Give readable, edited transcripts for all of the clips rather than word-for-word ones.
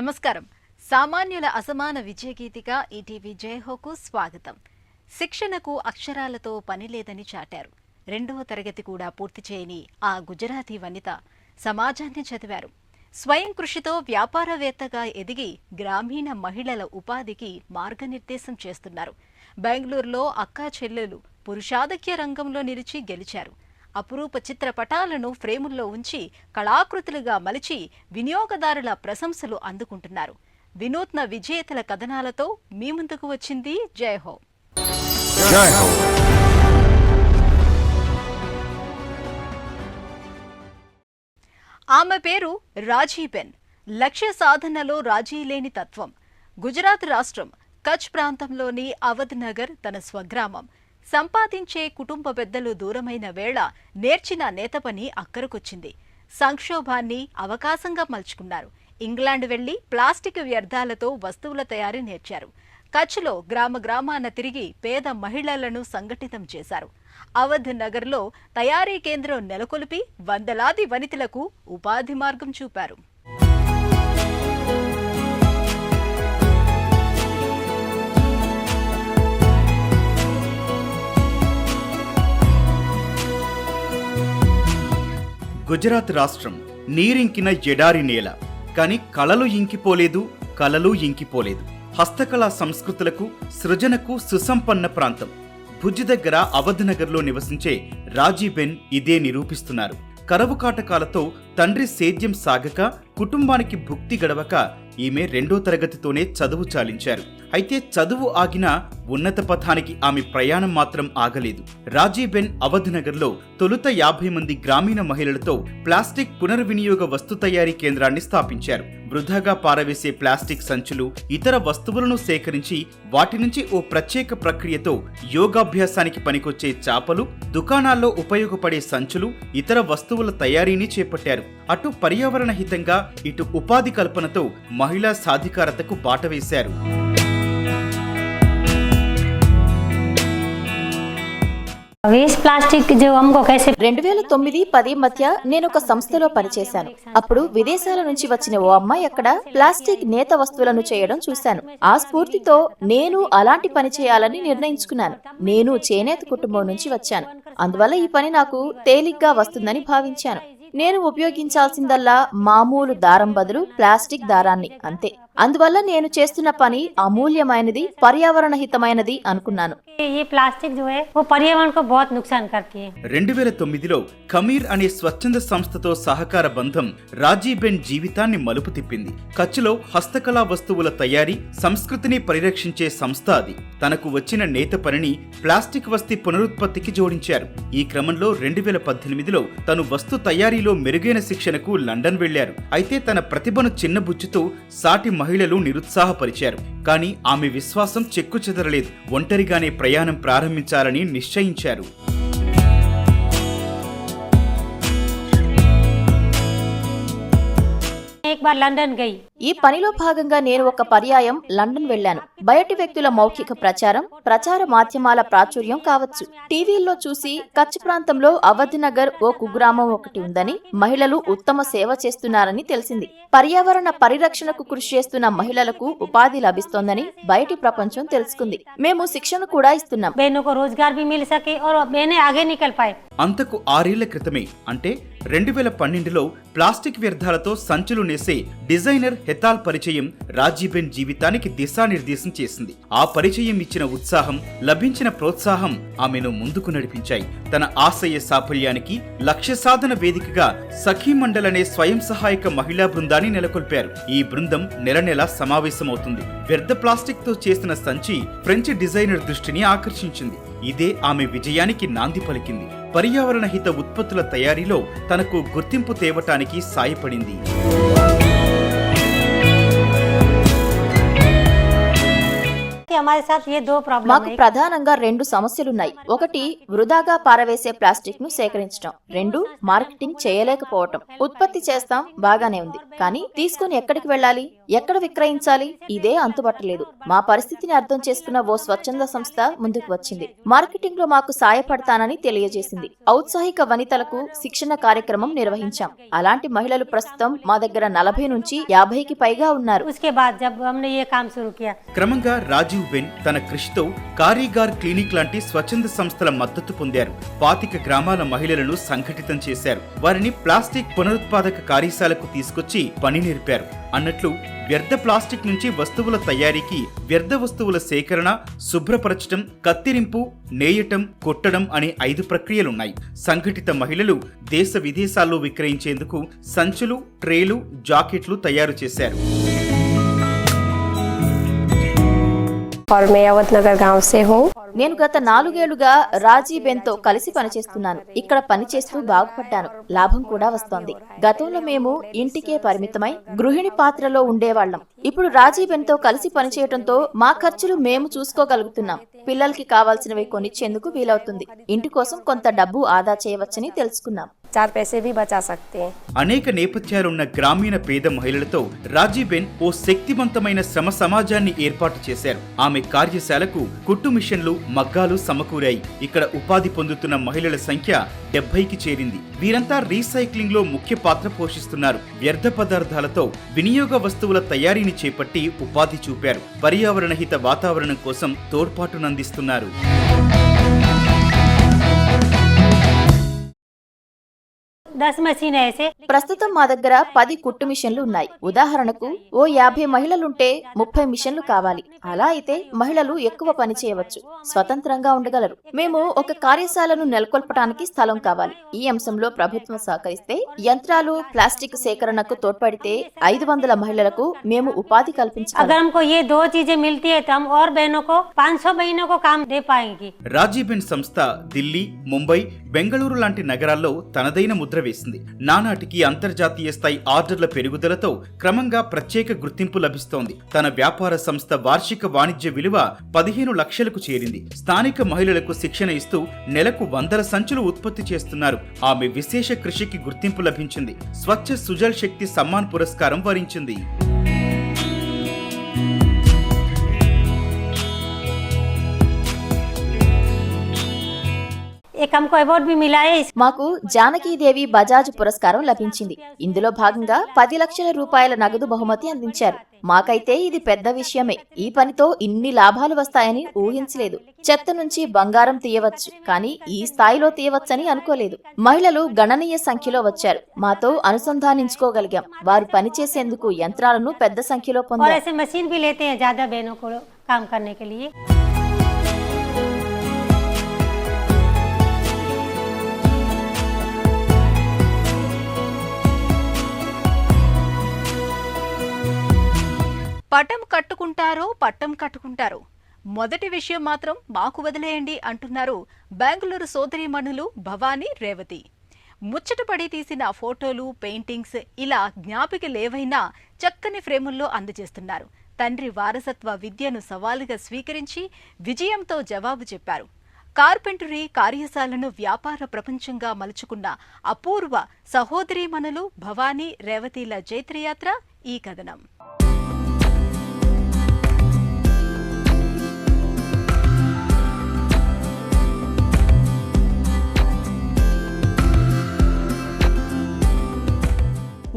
నమస్కారం. సామాన్యుల అసమాన విజయగీతిక ఈటీవీ జయహోకు స్వాగతం. శిక్షణకు అక్షరాలతో పని లేదని చాటారు. 2వ తరగతి కూడా పూర్తి చేయని ఆ గుజరాతీ వనిత సమాజాన్ని చదివారు. స్వయం కృషితో వ్యాపారవేత్తగా ఎదిగి గ్రామీణ మహిళల ఉపాధికి మార్గనిర్దేశం చేస్తున్నారు. బెంగళూరులో అక్కా చెల్లెలు పురుషాధిక్య రంగంలో నిలిచి గెలిచారు. అపురూప చిత్రపటాలను ఫ్రేముల్లో ఉంచి కళాకృతులుగా మలిచి వినియోగదారుల ప్రశంసలు అందుకుంటున్నారు. వినూత్న విజేతల కథనాలతో మీ ముందుకు వచ్చింది జయహో. ఆమె పేరు రాజీబెన్. లక్ష్య సాధనలో రాజీ లేని తత్వం. గుజరాత్ రాష్ట్రం కచ్ ప్రాంతంలోని అవధ్ నగర్ తన స్వగ్రామం. సంపాదించే కుటుంబ పెద్దలు దూరమైన వేళ నేర్చిన నేతపని అక్కరకొచ్చింది. సంక్షోభాన్ని అవకాశంగా మలుచుకున్నారు. ఇంగ్లాండ్ వెళ్లి ప్లాస్టిక్ వ్యర్థాలతో వస్తువుల తయారీ నేర్చారు. కచ్లో గ్రామాన తిరిగి పేద మహిళలను సంఘటితం చేశారు. అవధ్ నగర్లో తయారీ కేంద్రం నెలకొల్పి వందలాది వనితలకు ఉపాధి మార్గం చూపారు. గుజరాత్ రాష్ట్రం నీరింకిన ఎడారి నేల. కాని కళలు ఇంకిపోలేదు, కళలు ఇంకిపోలేదు. హస్తకళా సంస్కృతులకు, సృజనకు సుసంపన్న ప్రాంతం. భుజ్ దగ్గర అవధ్ నగర్లో నివసించే రాజీబెన్ ఇదే నిరూపిస్తున్నారు. కరవు కాటకాలతో తండ్రి సేద్యం సాగక, కుటుంబానికి భుక్తి గడవక ఈమె 2వ తరగతితోనే చదువు చాలించారు. అయితే చదువు ఆగినా ఉన్నత పథానికి ఆమె ప్రయాణం మాత్రం ఆగలేదు. రాజీబెన్ అవధ్ నగర్లో తొలుత 50 మంది గ్రామీణ మహిళలతో ప్లాస్టిక్ పునర్వినియోగ వస్తు తయారీ కేంద్రాన్ని స్థాపించారు. వృధాగా పారవేసే ప్లాస్టిక్ సంచులు, ఇతర వస్తువులను సేకరించి వాటి నుంచి ఓ ప్రత్యేక ప్రక్రియతో యోగాభ్యాసానికి పనికొచ్చే చాపలు, దుకాణాల్లో ఉపయోగపడే సంచులు, ఇతర వస్తువుల తయారీని చేపట్టారు. అటు పర్యావరణ హితంగా, ఇటు ఉపాధి కల్పనతో మహిళా సాధికారతకు బాట వేశారు. వేస్ట్ ప్లాస్టిక్ 2009-10 మధ్య నేను ఒక సంస్థలో పనిచేశాను. అప్పుడు విదేశాల నుంచి వచ్చిన ఓ అమ్మాయి అక్కడ ప్లాస్టిక్ నేత వస్తువులను చేయడం చూశాను. ఆ స్ఫూర్తితో నేను అలాంటి పని చేయాలని నిర్ణయించుకున్నాను. నేను చేనేత కుటుంబం నుంచి వచ్చాను. అందువల్ల ఈ పని నాకు తేలిగ్గా వస్తుందని భావించాను. నేను ఉపయోగించాల్సిందల్లా మామూలు దారం బదులు ప్లాస్టిక్ దారాన్ని, అంతే. అందువల్ల నేను చేస్తున్న పని అమూల్యమైనది, పర్యావరణ హితమైనది అనుకున్నాను. 2009లో ఖమీర్ అనే స్వచ్ఛంద సంస్థతో సహకార బంధం రాజీబెన్ జీవితాన్ని మలుపు తిప్పింది. కచ్లో హస్తకళా వస్తువుల తయారీ, సంస్కృతిని పరిరక్షించే సంస్థ అది. తనకు వచ్చిన నేత పనిని ప్లాస్టిక్ వస్తు పునరుత్పత్తికి జోడించారు. ఈ క్రమంలో 2018లో తను వస్తు తయారీలో మెరుగైన శిక్షణకు లండన్ వెళ్లారు. అయితే తన ప్రతిభను చిన్నబుచ్చుతూ సాటి మహిళలు నిరుత్సాహపరిచారు. కానీ ఆమె విశ్వాసం చెక్కుచెదరలేదు. ఒంటరిగానే ప్రయాణం ప్రారంభించాలని నిశ్చయించారు. ఈ పనిలో భాగంగా నేను ఒక పర్యాయం లండన్ వెళ్లాను. బయటి వ్యక్తుల మౌఖిక ప్రచార మాధ్యమాల ప్రాచుర్యం కావచ్చు. టీవీల్లో చూసి కచ్ ప్రాంతంలో అవధ్ నగర్ ఓ కుగ్రామం ఒకటి ఉందని, మహిళలు ఉత్తమ సేవ చేస్తున్నారని తెలిసింది. పర్యావరణ పరిరక్షణకు కృషి చేస్తున్న మహిళలకు ఉపాధి లభిస్తోందని బయటి ప్రపంచం తెలుసుకుంది. మేము శిక్షణ కూడా ఇస్తున్నాం. అంతకు 6 ఏళ్ల క్రితమే, అంటే 2012లో ప్లాస్టిక్ వ్యర్థాలతో సంచులు నేసే డిజైనర్ హెతాల్ పరిచయం రాజీబెన్ జీవితానికి దిశానిర్దేశం చేసింది. ఆ పరిచయం ఇచ్చిన ఉత్సాహం, లభించిన ప్రోత్సాహం ఆమెను ముందుకు నడిపించాయి. తన ఆశయ సాఫల్యానికి లక్ష్య సాధన వేదికగా సఖీ మండల్ అనే స్వయం సహాయక మహిళా బృందాన్ని నెలకొల్పారు. ఈ బృందం నెల సమావేశమవుతుంది. వ్యర్థ ప్లాస్టిక్ తో చేసిన సంచి ఫ్రెంచ్ డిజైనర్ దృష్టిని ఆకర్షించింది. ఇదే ఆమె విజయానికి నాంది పలికింది. పర్యావరణ హిత ఉత్పత్తుల తయారీలో తనకు గుర్తింపు తేవటానికి సాయపడింది. మాకు ప్రధానంగా 2 సమస్యలున్నాయి. 1 వృధాగా పారవేసే ప్లాస్టిక్ ను సేకరించడం, 2 మార్కెటింగ్ చేయలేకపోవటం. ఉత్పత్తి చేస్తాం, బాగానే ఉంది, కానీ తీసుకుని ఎక్కడికి వెళ్ళాలి, ఎక్కడ విక్రయించాలి? ఇదే అంతుబట్టలేదు. మా పరిస్థితిని అర్థం చేసుకున్న ఓ స్వచ్ఛంద సంస్థ ముందుకు వచ్చింది. మార్కెటింగ్ లో మాకు సాయపడతానని తెలియజేసింది. ఔత్సాహిక వనితలకు శిక్షణ కార్యక్రమం నిర్వహించాం. అలాంటి మహిళలు ప్రస్తుతం మా దగ్గర 40 నుంచి 50కి పైగా ఉన్నారు. క్రమంగా రాజీవ్ బెన్ తన కృషితో కారీగార్ క్లినిక్ లాంటి స్వచ్ఛంద సంస్థల మద్దతు పొందారు. 25 గ్రామాల మహిళలను సంఘటితం చేశారు. వారిని ప్లాస్టిక్ పునరుత్పాదక కార్యశాలకు తీసుకొచ్చి పని నేర్పారు. అన్నట్లు వ్యర్థ ప్లాస్టిక్ నుంచి వస్తువుల తయారీకి వ్యర్థ వస్తువుల సేకరణ, శుభ్రపరచడం, కత్తిరింపు, నేయటం, కొట్టడం అనే 5 ప్రక్రియలున్నాయి. సంఘటిత మహిళలు దేశ విదేశాల్లో విక్రయించేందుకు సంచులు, ట్రేలు, జాకెట్లు తయారు చేశారు. और मैं अवधनगर गांव से हूँ। నేను గత 4 ఏళ్లుగా రాజీవ్ బెన్ తో కలిసి పనిచేస్తున్నాను. ఇక్కడ పనిచేస్తూ బాగుపడ్డాను. లాభం కూడా వస్తోంది. గతంలో మేము ఇంటికే పరిమితమై గృహిణి పాత్రలో ఉండేవాళ్లం. ఇప్పుడు రాజీవ్ బెన్ తో కలిసి పనిచేయడంతో మా ఖర్చులు మేము చూసుకోగలుగుతున్నాం. పిల్లలకి కావాల్సినవి కొనిచ్చేందుకు వీలవుతుంది. ఇంటి కోసం కొంత డబ్బు ఆదా చేయవచ్చని తెలుసుకున్నాం. 4 पैसे भी बचा सकते हैं। అనేక నేపథ్యాలున్న గ్రామీణ పేద మహిళలతో రాజీబెన్ ఓ శక్తివంతమైన శ్రమ సమాజాన్ని ఏర్పాటు చేశారు. ఆమె కార్యశాలకు కుట్టు మిషన్లు, మగ్గాలు సమకూరాయి. ఇక్కడ ఉపాధి పొందుతున్న మహిళల సంఖ్య 70కి చేరింది. వీరంతా రీసైక్లింగ్ లో ముఖ్య పాత్ర పోషిస్తున్నారు. వ్యర్థ పదార్థాలతో వినియోగ వస్తువుల తయారీని చేపట్టి ఉపాధి చూపారు. పర్యావరణ హిత వాతావరణం కోసం తోడ్పాటునందిస్తున్నారు. ప్రస్తుతం మా దగ్గర 10 కుట్టు మిషన్లు ఉన్నాయి. ఉదాహరణకు ఓ 50 మహిళలుంటే 30 మిషన్లు కావాలి. అలా అయితే మహిళలు ఎక్కువ పని చేయవచ్చు, స్వతంత్రంగా ఉండగలరు. మేము ఒక కార్యశాలను నెలకొల్పడానికి స్థలం కావాలి. ఈ అంశంలో ప్రభుత్వం సహకరిస్తే, యంత్రాలు, ప్లాస్టిక్ సేకరణకు తోడ్పడితే 500 మహిళలకు మేము ఉపాధి కల్పించగలం. రాజీబెన్ సంస్థ ఢిల్లీ, ముంబై, బెంగళూరు లాంటి నగరాల్లో తనదైన ముద్ర వేసింది. నానాటికి అంతర్జాతీయ స్థాయి ఆర్డర్ల పెరుగుదలతో క్రమంగా ప్రత్యేక గుర్తింపు లభిస్తోంది. తన వ్యాపార సంస్థ వార్షిక వాణిజ్య విలువ 15 లక్షలకు చేరింది. స్థానిక మహిళలకు శిక్షణ ఇస్తూ నెలకు 100 సంచులు ఉత్పత్తి చేస్తున్నారు. ఆమె విశేష కృషికి గుర్తింపు లభించింది. స్వచ్ఛ సుజల్ శక్తి సమ్మాన్ పురస్కారం వరించింది. మాకు జానకీదేవి బజాజ్ పురస్కారం లభించింది. ఇందులో భాగంగా 10 లక్షల రూపాయల నగదు బహుమతి అందించారు. మాకైతే ఇది పెద్ద విషయమే. ఈ పనితో ఇన్ని లాభాలు వస్తాయని ఊహించలేదు. చెత్త నుంచి బంగారం తీయవచ్చు, కానీ ఈ స్థాయిలో తీయవచ్చని అనుకోలేదు. మహిళలు గణనీయ సంఖ్యలో వచ్చారు. మాతో అనుసంధానించుకోగలిగాం. వారు పనిచేసేందుకు యంత్రాలను పెద్ద సంఖ్యలో పొందారు. పట్టం కట్టుకుంటారో మొదటి విషయం మాత్రం మాకు వదిలేయండి అంటున్నారు బెంగళూరు సోదరీమణులు భవానీ, రేవతి. ముచ్చటపడి తీసిన ఫోటోలు, పెయింటింగ్స్ ఇలా జ్ఞాపికలేవైనా చక్కని ఫ్రేముల్లో అందజేస్తున్నారు. తండ్రి వారసత్వ విద్యను సవాలుగా స్వీకరించి విజయంతో జవాబు చెప్పారు. కార్పెంటరీ కార్యశాలను వ్యాపార ప్రపంచంగా మలుచుకున్న అపూర్వ సహోదరీమణులు భవానీ, రేవతిల జైత్రయాత్ర ఈ కథనం.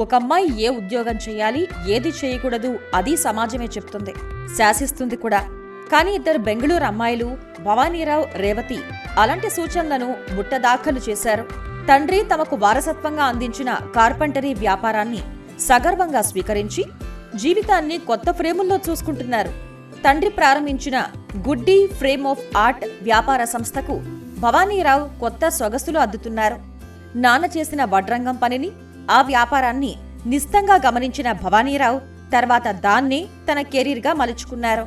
ఒక అమ్మాయి ఏ ఉద్యోగం చేయాలి, ఏది చేయకూడదు అది సమాజమే చెప్తుంది, శాసిస్తుంది కూడా. కానీ ఇద్దరు బెంగళూరు అమ్మాయిలు భవానీరావు, రేవతి అలాంటి సూచనలను ముట్టదాఖలు చేశారు. తండ్రి తమకు వారసత్వంగా అందించిన కార్పెంటరీ వ్యాపారాన్ని సగర్వంగా స్వీకరించి జీవితాన్ని కొత్త ఫ్రేముల్లో చూసుకుంటున్నారు. తండ్రి ప్రారంభించిన గుడ్డీ ఫ్రేమ్ ఆఫ్ ఆర్ట్ వ్యాపార సంస్థకు భవానీరావు కొత్త సొగసులు అద్దుతున్నారు. నాన్న చేసిన వడ్రంగం పనిని, ఆ వ్యాపారాన్ని నిస్తంగా గమనించిన భవానీరావు తర్వాత దాన్నే తన కెరీర్గా మలుచుకున్నారు.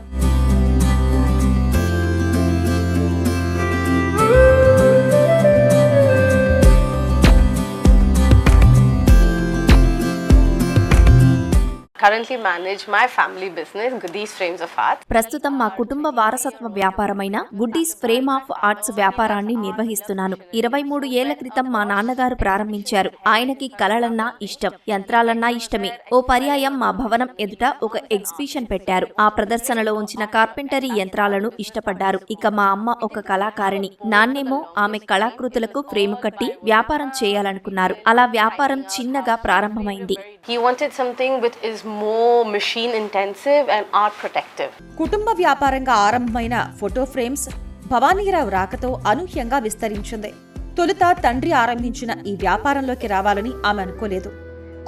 currently manage my family business, Goodies Frames of Art. ప్రస్తుతం మా కుటుంబ వారసత్వ వ్యాపారమైన గుడ్డీస్ ఫ్రేమ్ ఆఫ్ ఆర్ట్స్ వ్యాపారాన్ని నిర్వహిస్తున్నాను. 23 ఏళ్ల క్రితం మా నాన్నగారు ప్రారంభించారు. ఆయనకి కళలన్నా ఇష్టం, యంత్రాలన్నా ఇష్టమే. ఓ పర్యాయం మా భవనం ఎదుట ఒక ఎగ్జిబిషన్ పెట్టారు. ఆ ప్రదర్శనలో ఉంచిన కార్పెంటరీ యంత్రాలను ఇష్టపడ్డారు. ఇక మా అమ్మ ఒక కళాకారిణి. నాన్నేమో ఆమె కళాకృతులకు ఫ్రేమ్ కట్టి వ్యాపారం చేయాలనుకున్నారు. అలా వ్యాపారం చిన్నగా ప్రారంభమైంది. He wanted something which is more machine intensive and art protective. కుటుంబ వ్యాపారంగా ఆరంభమైన ఫోటో ఫ్రేమ్స్ భవానీరావు రాకతో అనూహ్యంగా విస్తరించింది. తొలుత తండ్రి ఆరంభించిన ఈ వ్యాపారంలోకి రావాలని ఆమె అనుకోలేదు.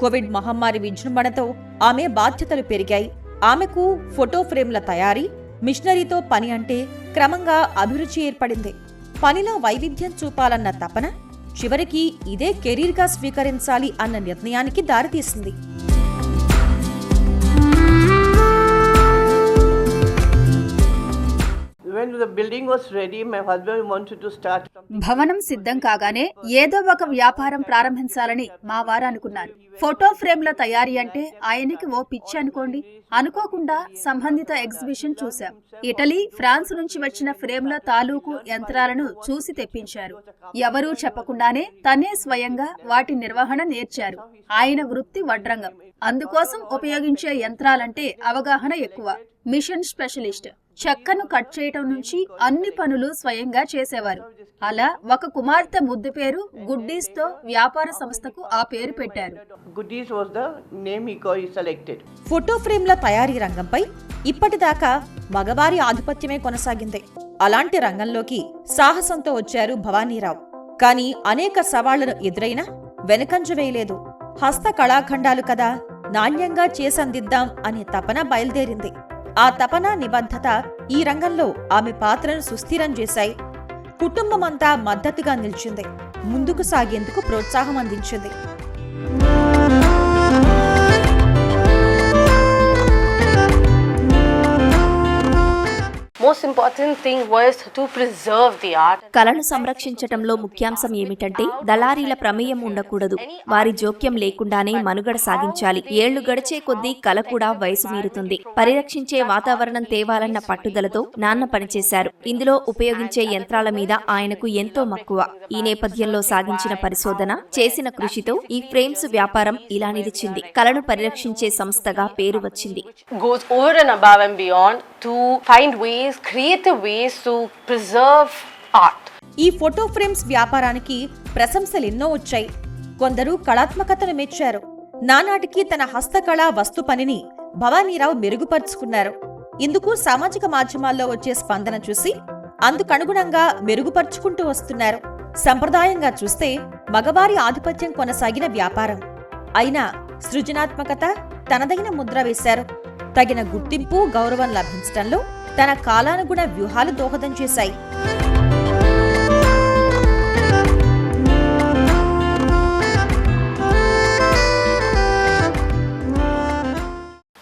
కోవిడ్ మహమ్మారి విజృంభణతో ఆమె బాధ్యతలు పెరిగాయి. ఆమెకు ఫోటో ఫ్రేమ్ల తయారీ, మిషనరీతో పని అంటే క్రమంగా అభిరుచి ఏర్పడింది. పనిలో వైవిధ్యం చూపాలన్న తపన చివరికి ఇదే కెరీర్గా స్వీకరించాలి అన్న నిర్ణయానికి దారితీసింది. When the building was ready, my husband wanted to start. భవనం సిద్ధం కాగానే ఏదో ఒక వ్యాపారం ప్రారంభించాలని మా వారు అనుకున్నారు. ఫోటో ఫ్రేమ్ల తయారీ అంటే ఆయనకి ఓ పిచ్చి అనుకోండి. అనుకోకుండా సంబంధిత ఎగ్జిబిషన్ చూశాం. ఇటలీ, ఫ్రాన్స్ నుంచి వచ్చిన ఫ్రేమ్ల తాలూకు యంత్రాలను చూసి తెప్పించారు. ఎవరూ చెప్పకుండానే తనే స్వయంగా వాటి నిర్వహణ నేర్చారు. ఆయన వృత్తి వడ్రంగం. అందుకోసం ఉపయోగించే యంత్రాలంటే అవగాహన ఎక్కువ. Mission specialist. చెక్కను కట్ చేయటం నుంచి అన్ని పనులు స్వయంగా చేసేవారు. అలా ఒక కుమార్తె ముద్దు పేరు గుడ్డీస్ తో వ్యాపార సంస్థకు ఆ పేరు పెట్టారు. Goodies was the name he selected. Photo ఫ్రేమ్ల తయారీ రంగంపై ఇప్పటిదాకా మగవారి ఆధిపత్యమే కొనసాగింది. అలాంటి రంగంలోకి సాహసంతో వచ్చారు భవానీరావు. కానీ అనేక సవాళ్లను ఎదురైనా వెనకంజ వేయలేదు. హస్త కళాఖండాలు కదా, నాణ్యంగా చేసందిద్దాం అనే తపన బయలుదేరింది. ఆ తపన, నిబద్ధత ఈ రంగంలో ఆమె పాత్రను సుస్థిరం చేశాయి. కుటుంబమంతా మద్దతుగా నిలిచింది. ముందుకు సాగేందుకు ప్రోత్సాహం అందించింది. Most important thing was to preserve the art. కళను సంరక్షించటంలో ముఖ్యాంశం ఏమిటంటే దళారీల ప్రమేయం ఉండకూడదు. వారి జోక్యం లేకుండానే మనుగడ సాగించాలి. ఏళ్లు గడిచే కొద్దీ కళ కూడా వయసు మీరుతుంది. పరిరక్షించే వాతావరణం తేవాలన్న పట్టుదలతో నాన్న పనిచేశారు. ఇందులో ఉపయోగించే యంత్రాల మీద ఆయనకు ఎంతో మక్కువ. ఈ నేపథ్యంలో సాగించిన పరిశోధన, చేసిన కృషితో ఈ ఫ్రేమ్స్ వ్యాపారం ఇలా నిలిచింది. కళను పరిరక్షించే సంస్థగా పేరు వచ్చింది. Goes over and above and beyond to find ways, creative ways to preserve art. ఈ ఫోటో ఫ్రేమ్స్ వ్యాపారానికి ప్రశంసలెన్నో వచ్చాయి. కొందరు కళాత్మకతను మెచ్చారు. నానాటికి తన హస్తకళా వస్తు పనిని భవానీరావు మెరుగుపరుచుకున్నారు. ఇందుకు సామాజిక మాధ్యమాల్లో వచ్చే స్పందన చూసి అందుకనుగుణంగా మెరుగుపరుచుకుంటూ వస్తున్నారు. సంప్రదాయంగా చూస్తే మగవారి ఆధిపత్యం కొనసాగిన వ్యాపారం అయినా సృజనాత్మకత తనదైన ముద్ర వేశారు. తగిన గుర్తింపు, గౌరవం లభించడంలో తన కాలానుగుణ వ్యూహాలు దోహదం చేశాయి.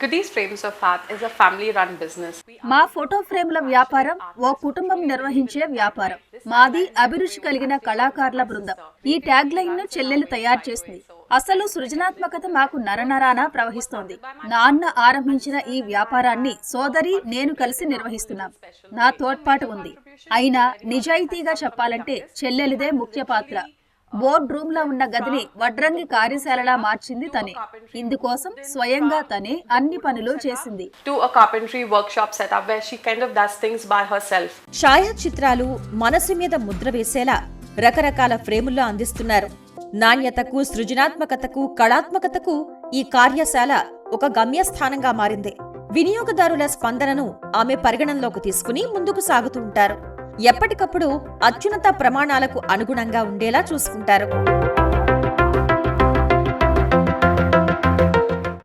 Goodies Frames of Art is a family-run business. మా ఫోటో ఫ్రేమ్ల వ్యాపారం ఓ కుటుంబం నిర్వహించే వ్యాపారం. మాది అభిరుచి కలిగిన కళాకారుల బృందం. ఈ ట్యాగ్ లైన్ ను చెల్లెలు తయారు చేసింది. అసలు సృజనాత్మకత మాకు నరనరాన ప్రవహిస్తోంది. నాన్న ఆరంభించిన ఈ వ్యాపారాన్ని సోదరి, నేను కలిసి నిర్వహిస్తున్నాం. నా తోడ్పాటు ఉంది. అయినా నిజాయితీగా చెప్పాలంటే చెల్లెలిదే ముఖ్య పాత్ర. బోర్డ్ రూమ్ లో ఉన్న గదిని వడ్రంగి కార్యశాలలా మార్చింది తనే. ఇందుకోసం స్వయంగా తనే అన్ని పనులు చేసింది. To a carpentry workshop setup where she kind of does things by herself. ఛాయాచిత్రాలు మనసు మీద ముద్ర వేసేలా రకరకాల ఫ్రేముల్లో అందిస్తున్నారు. నాణ్యతకు, సృజనాత్మకతకు, కళాత్మకతకు ఈ కార్యశాల ఒక గమ్యస్థానంగా మారింది. వినియోగదారుల స్పందనను ఆమె పరిగణనలోకి తీసుకుని ముందుకు సాగుతూ ఉంటారు. ఎప్పటికప్పుడు అత్యున్నత ప్రమాణాలకు అనుగుణంగా ఉండేలా చూసుకుంటారు.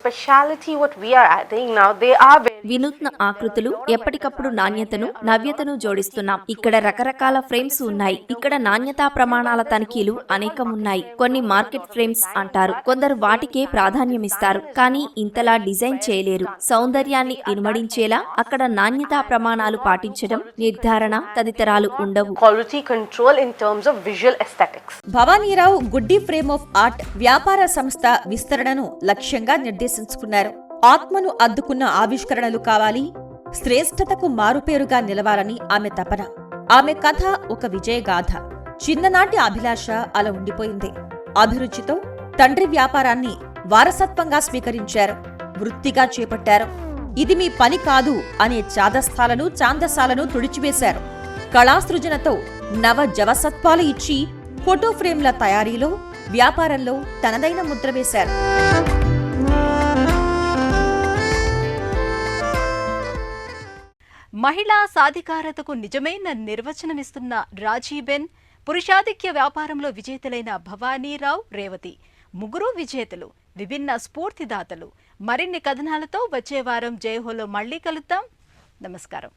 Speciality what we are adding now, they are very వినూత్న ఆకృతులు, ఎప్పటికప్పుడు నాణ్యతను, నవ్యతను జోడిస్తున్నాం. ఇక్కడ రకరకాల ఫ్రేమ్స్ ఉన్నాయి. ఇక్కడ నాణ్యతా ప్రమాణాల తనిఖీలు అనేకం ఉన్నాయి. కొన్ని మార్కెట్ ఫ్రేమ్స్ అంటారు. కొందరు వాటికే ప్రాధాన్యమిస్తారు. కానీ ఇంతలా డిజైన్ చేయలేరు. సౌందర్యాన్ని ఇనుమడించేలా అక్కడ నాణ్యతా ప్రమాణాలు పాటించడం, నిర్ధారణ తదితరాలు ఉండవు. quality control in terms of visual aesthetics. Bhavanirao Guddi frame of art వ్యాపార సంస్థ విస్తరణను లక్ష్యంగా నిర్దేశించుకున్నారు. ఆత్మను అద్దుకున్న ఆవిష్కరణలు కావాలి, శ్రేష్ఠతకు మారుపేరుగా నిలవాలని ఆమె తపన. ఆమె కథ ఒక విజయగాథ. చిన్ననాటి అభిలాష అలా ఉండిపోయింది. అభిరుచితో తండ్రి వ్యాపారాన్ని వారసత్వంగా స్వీకరించారు, వృత్తిగా చేపట్టారు. ఇది మీ పని కాదు అనే ఛాందసాలను తుడిచివేశారు. కళాసృజనతో నవ జవసత్వాలు ఇచ్చి ఫోటో ఫ్రేమ్ల తయారీలో, వ్యాపారంలో తనదైన ముద్ర వేశారు. మహిళా సాధికారతకు నిజమైన నిర్వచనమిస్తున్న రాజీబెన్, పురుషాధిక్య వ్యాపారంలో విజేతలైన భవానీరావు, రేవతి ముగ్గురు విజేతలు, విభిన్న స్ఫూర్తిదాతలు. మరిన్ని కథనాలతో వచ్చే వారం జయహోలో మళ్లీ కలుద్దాం. నమస్కారం.